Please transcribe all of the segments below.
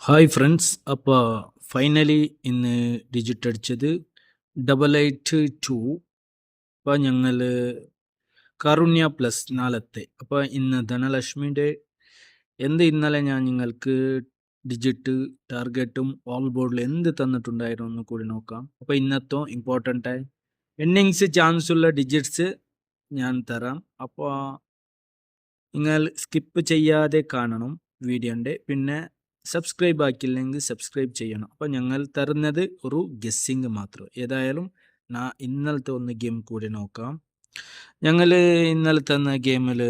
Hi friends. അപ്പോൾ finally ഇന്ന് digit അടിച്ചത് 882. അപ്പോൾ ഞങ്ങൾ കാരുണ്യ പ്ലസ് നാളത്തെ. അപ്പോൾ ഇന്ന് ധനലക്ഷ്മിയുടെ ഇന്നലെ ഞാൻ നിങ്ങൾക്ക് ഡിജിറ്റ് ടാർഗറ്റും ഓൾ ബോർഡിൽ എന്ത് തന്നിട്ടുണ്ടായിരുന്നു എന്ന് കൂടി നോക്കാം. അപ്പോൾ ഇന്നത്തെ ഇമ്പോർട്ടൻ്റായി എണ്ണിങ്സ് ചാൻസ് ഉള്ള ഡിജിറ്റ്സ് ഞാൻ തരാം. അപ്പോൾ നിങ്ങൾ സ്കിപ്പ് ചെയ്യാതെ കാണണം വീഡിയോൻ്റെ. പിന്നെ സബ്സ്ക്രൈബ് ആക്കിയില്ലെങ്കിൽ സബ്സ്ക്രൈബ് ചെയ്യണം. അപ്പോൾ ഞങ്ങൾ തരുന്നത് ഒരു ഗസ്സിങ് മാത്രം. ഏതായാലും ഇന്നലത്തെ ഒന്ന് ഗെയിം കൂടി നോക്കാം. ഞങ്ങൾ ഇന്നലെ തന്ന ഗെയിമിൽ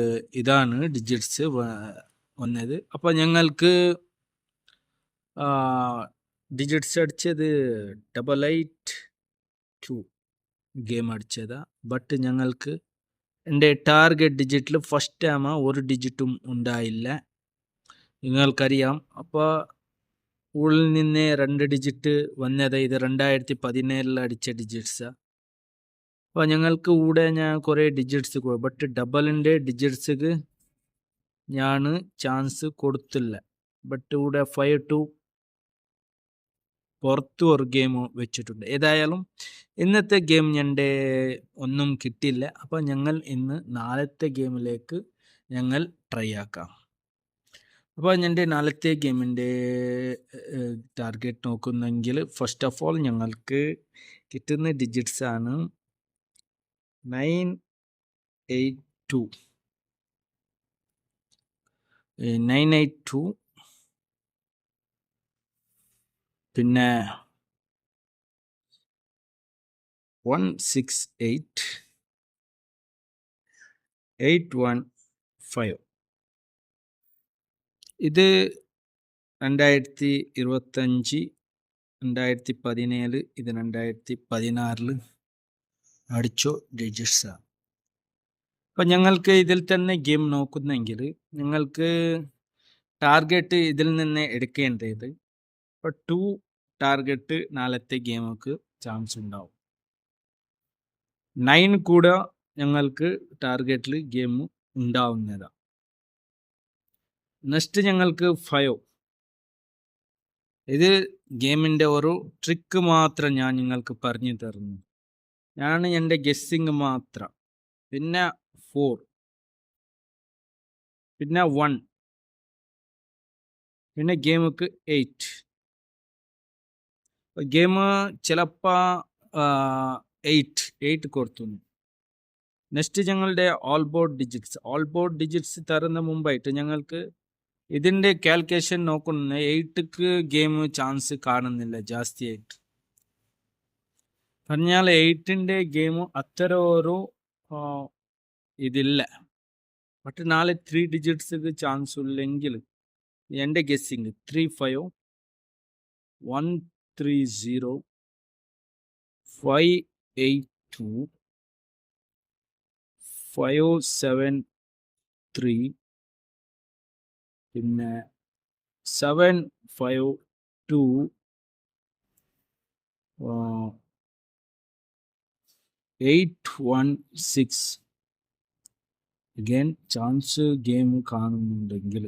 ഇതാണ് ഡിജിറ്റ്സ് വന്നത്. അപ്പോൾ ഞങ്ങൾക്ക് ഡിജിറ്റ്സ് അടിച്ചത് 882 ഗെയിം അടിച്ചതാ. ബട്ട് ഞങ്ങൾക്ക് എൻ്റെ ടാർഗറ്റ് ഡിജിറ്റിൽ ഫസ്റ്റ് ടൈം ഒരു ഡിജിറ്റും ഉണ്ടായില്ല. നിങ്ങൾക്കറിയാം. അപ്പോൾ ഉള്ളിൽ നിന്ന് 2 ഡിജിറ്റ് വന്നത്. ഇത് 2017 അടിച്ച ഡിജിറ്റ്സാണ്. അപ്പോൾ ഞങ്ങൾക്ക് കൂടെ ഞാൻ കുറേ ഡിജിറ്റ്സ് ബട്ട് ഡബിളിൻ്റെ ഡിജിറ്റ്സിക്ക് ഞാൻ ചാൻസ് കൊടുത്തില്ല. ബട്ട് ഇവിടെ 5-2 പുറത്ത് ഒരു ഗെയിം വെച്ചിട്ടുണ്ട്. ഏതായാലും ഇന്നത്തെ ഗെയിം എൻ്റെ ഒന്നും കിട്ടിയില്ല. അപ്പോൾ ഞങ്ങൾ ഇന്ന് നാളത്തെ ഗെയിമിലേക്ക് ഞങ്ങൾ ട്രൈ ആക്കാം. അപ്പോൾ എൻ്റെ നാളത്തെ ഗെയിമിൻ്റെ ടാർഗറ്റ് നോക്കുന്നെങ്കിൽ ഫസ്റ്റ് ഓഫ് ഓൾ ഞങ്ങൾക്ക് കിട്ടുന്ന ഡിജിറ്റ്സ് ആണ് 982 പിന്നെ 168 815. ഇത് 2025, 2017, ഇത് 2016 അടിച്ചോ ഡിജിറ്റ്സാണ്. അപ്പം ഞങ്ങൾക്ക് ഇതിൽ തന്നെ ഗെയിം നോക്കുന്നെങ്കിൽ നിങ്ങൾക്ക് ടാർഗറ്റ് ഇതിൽ നിന്ന് എടുക്കേണ്ടത്. ഇപ്പോൾ 2 ടാർഗറ്റ് നാളത്തെ ഗെയിമൊക്കെ ചാൻസ് ഉണ്ടാവും. 9 കൂടെ ഞങ്ങൾക്ക് ടാർഗറ്റിൽ ഗെയിം ഉണ്ടാവുന്നതാണ്. നെക്സ്റ്റ് ഞങ്ങൾക്ക് 5. ഇത് ഗെയിമിൻ്റെ ഒരു ട്രിക്ക് മാത്രം ഞാൻ നിങ്ങൾക്ക് പറഞ്ഞു തരുന്നു. ഞാൻ എൻ്റെ ഗസ്സിങ് മാത്രം. പിന്നെ 4, പിന്നെ 1, പിന്നെ ഗെയിമുക്ക് 8. ഗെയിം ചിലപ്പോൾ 8 കൊടുത്തുന്നു. നെക്സ്റ്റ് ഞങ്ങളുടെ ഓൾ ബോർഡ് ഡിജിറ്റ്സ് തരുന്ന മുമ്പായിട്ട് ഞങ്ങൾക്ക് ഇതിൻ്റെ കാൽക്കുലേഷൻ നോക്കുന്ന 8ക്ക് ഗെയിം ചാൻസ് കാണുന്നില്ല ജാസ്തിയായിട്ട്. പറഞ്ഞാൽ 8ൻ്റെ ഗെയിം അത്ര ഒരു ഇതില്ല. ബട്ട് നാളെ 3 ഡിജിറ്റ്സിക്ക് ചാൻസ് ഇല്ലെങ്കിൽ എൻ്റെ ഗസ്സിങ് 35, 130, 582, 573, പിന്നെ 752, 816. അഗൈൻ ചാൻസ് ഗെയിം കാണുന്നുണ്ടെങ്കിൽ,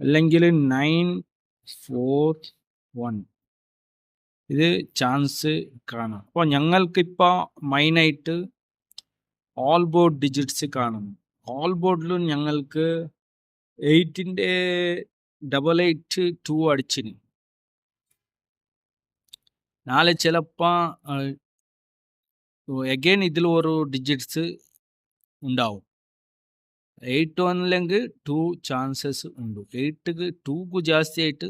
അല്ലെങ്കിൽ 941 ഇത് ചാൻസ് കാണാം. അപ്പോൾ ഞങ്ങൾക്കിപ്പോൾ മെയിനായിട്ട് ഓൾ ബോർഡ് ഡിജിറ്റ്സ് കാണുന്നു. ഓൾ ബോർഡിലും ഞങ്ങൾക്ക് 8ൻ്റെ 882 അടിച്ചിന്. നാളെ ചിലപ്പോൾ അഗൈൻ ഇതിൽ ഒരു ഡിജിറ്റ്സ് ഉണ്ടാവും. 8 വന്നില്ലെങ്കിൽ 2 ചാൻസസ് ഉണ്ട്. 8ക്ക് 2ക്ക് ജാസ്തിയായിട്ട്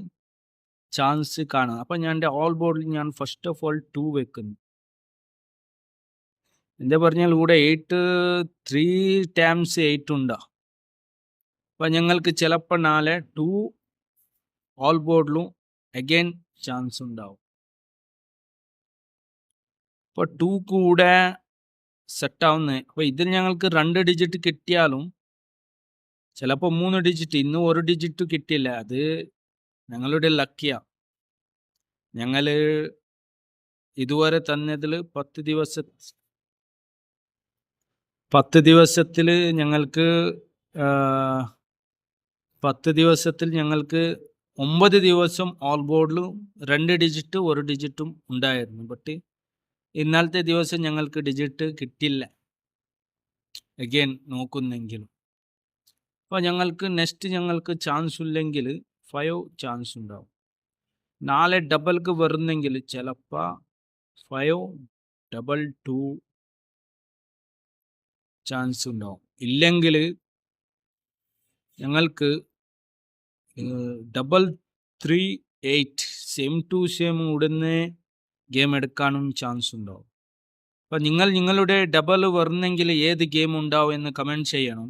ചാൻസ് കാണും. അപ്പം ഞാൻ എൻ്റെ ഓൾ ബോർഡിൽ ഞാൻ ഫസ്റ്റ് ഓഫ് ഓൾ 2 വെക്കുന്നു. എന്താ പറഞ്ഞാൽ ഇവിടെ 3 ടൈംസ് 8 ഉണ്ടാവും. അപ്പം ഞങ്ങൾക്ക് ചിലപ്പോൾ നാളെ 2 ഓൾ ബോർഡിലും അഗൈൻ ചാൻസ് ഉണ്ടാവും. അപ്പോൾ 2 കൂടെ സെറ്റാവുന്നത്. അപ്പോൾ ഇതിൽ ഞങ്ങൾക്ക് 2 ഡിജിറ്റ് കിട്ടിയാലും ചിലപ്പോൾ 3 ഡിജിറ്റ്, ഇന്ന് 1 ഡിജിറ്റ് കിട്ടിയില്ല. അത് ഞങ്ങളുടെ ലക്കിയാണ്. ഞങ്ങൾ ഇതുവരെ തന്നതിൽ 10 ദിവസത്തിൽ ഞങ്ങൾക്ക് 10 ദിവസത്തിൽ ഞങ്ങൾക്ക് 9 ദിവസം ഓൾ ബോർഡിലും 2 ഡിജിറ്റ് 1 ഡിജിറ്റും ഉണ്ടായിരുന്നു. ബട്ട് ഇന്നലത്തെ ദിവസം ഞങ്ങൾക്ക് ഡിജിറ്റ് കിട്ടില്ല. അഗൈൻ നോക്കുന്നെങ്കിലും. അപ്പോൾ ഞങ്ങൾക്ക് ചാൻസ് ഇല്ലെങ്കിൽ 5 ചാൻസ് ഉണ്ടാവും. നാളെ ഡബിൾക്ക് വരുന്നെങ്കിൽ ചിലപ്പോൾ 522 ചാൻസ് ഉണ്ടാവും. ഇല്ലെങ്കിൽ ഞങ്ങൾക്ക് 338 സെയിം ടു സെയിം ഉടനെ ഗെയിം എടുക്കാനും ചാൻസ് ഉണ്ടാവും. അപ്പോൾ നിങ്ങളുടെ ഡബിൾ വരുന്നെങ്കിൽ ഏത് ഗെയിം ഉണ്ടാവും എന്ന് കമൻറ്റ് ചെയ്യണം.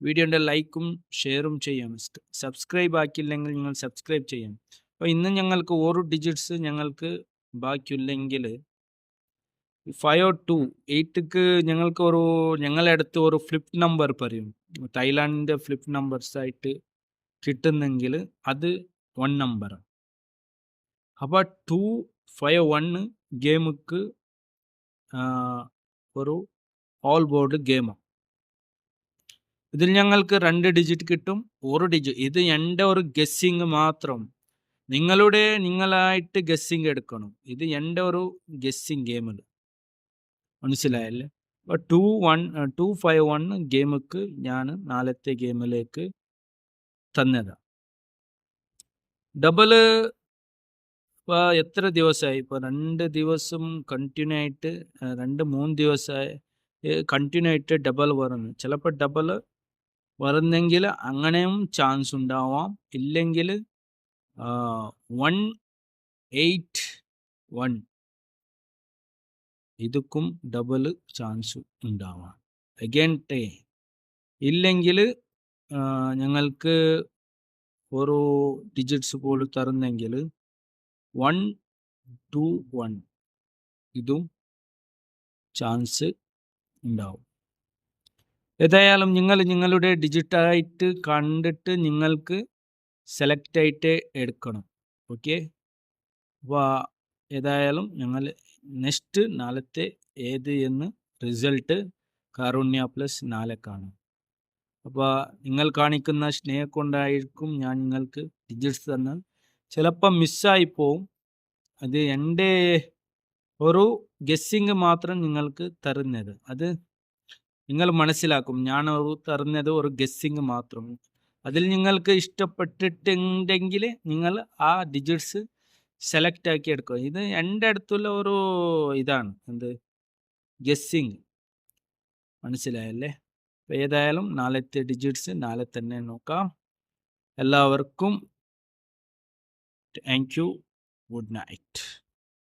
വീഡിയോൻ്റെ ലൈക്കും ഷെയറും ചെയ്യണം. സബ്സ്ക്രൈബ് ആക്കിയില്ലെങ്കിൽ നിങ്ങൾ സബ്സ്ക്രൈബ് ചെയ്യണം. അപ്പോൾ ഇന്ന് ഞങ്ങൾക്ക് 1 ഡിജിറ്റ്സ് ഞങ്ങൾക്ക് ബാക്കിയില്ലെങ്കിൽ 528ക്ക് ഞങ്ങളുടെ അടുത്ത് ഒരു ഫ്ലിപ്പ് നമ്പർ പറയും. തായ്ലാൻഡിൻ്റെ ഫ്ലിപ്പ് നമ്പേഴ്സായിട്ട് കിട്ടുന്നെങ്കിൽ അത് 1 നമ്പർ. അപ്പോൾ 251 ഗെയിമുക്ക് ഒരു ഓൾ ബോർഡ് ഗെയിമാണ്. ഇതിൽ ഞങ്ങൾക്ക് 2 ഡിജിറ്റ് കിട്ടും, 1 ഡിജിറ്റ്. ഇത് എൻ്റെ ഒരു ഗസ്സിങ് മാത്രം. നിങ്ങളായിട്ട് ഗസ്സിങ് എടുക്കണം. ഇത് എൻ്റെ ഒരു ഗസ്സിങ് ഗെയിമിൽ മനസ്സിലായല്ലേ. അപ്പോൾ 251 ഗെയിമുക്ക് ഞാൻ നാളത്തെ ഗെയിമിലേക്ക് തന്നതാണ്. ഡബിള് ഇപ്പോൾ എത്ര ദിവസമായി? ഇപ്പോൾ 2 ദിവസം കണ്ടിന്യൂ ആയിട്ട് 2-3 ദിവസമായി കണ്ടിന്യൂ ആയിട്ട് ഡബിൾ വരുന്നു. ചിലപ്പോൾ ഡബിൾ വരുന്നെങ്കിൽ അങ്ങനെയും ചാൻസ് ഉണ്ടാവാം. ഇല്ലെങ്കിൽ 181 ഇതുക്കും ഡബിൾ ചാൻസ് ഉണ്ടാവാം. അഗൈൻ ഇല്ലെങ്കിൽ ഞങ്ങൾക്ക് ഒരു ഡിജിറ്റ്സ് പോലും തരുന്നെങ്കിൽ 121 ഇതും ചാൻസ് ഉണ്ടാവും. ഏതായാലും നിങ്ങളുടെ ഡിജിറ്റായിട്ട് കണ്ടിട്ട് നിങ്ങൾക്ക് സെലക്ട് ആയിട്ട് എടുക്കണം. ഓക്കെ. അപ്പോൾ ഏതായാലും ഞങ്ങൾ നെക്സ്റ്റ് നാളത്തെ ഏത് എന്ന് റിസൾട്ട് കാരുണ്യ പ്ലസ് നാളെ കാണും. അപ്പോൾ നിങ്ങൾ കാണിക്കുന്ന സ്നേഹം കൊണ്ടായിരിക്കും ഞാൻ നിങ്ങൾക്ക് ഡിജിറ്റ്സ് തന്നാൽ ചിലപ്പോൾ മിസ്സായി പോവും. അത് എൻ്റെ ഒരു ഗസ്സിങ് മാത്രം നിങ്ങൾക്ക് തരുന്നത്. അത് നിങ്ങൾ മനസ്സിലാക്കും. ഞാൻ തരുന്നത് ഒരു ഗസ്സിങ് മാത്രം. അതിൽ നിങ്ങൾക്ക് ഇഷ്ടപ്പെട്ടിട്ടുണ്ടെങ്കിൽ നിങ്ങൾ ആ ഡിജിറ്റ്സ് സെലക്ട് ആക്കി എടുക്കുക. ഇത് എൻ്റെ അടുത്തുള്ള ഒരു ഇതാണ്, എന്ത് ഗസ്സിങ്. മനസ്സിലായല്ലേ. അപ്പോൾ ഏതായാലും നാളത്തെ ഡിജിറ്റ്സ് നാളെ തന്നെ നോക്കാം. എല്ലാവർക്കും താങ്ക് യു. Good night.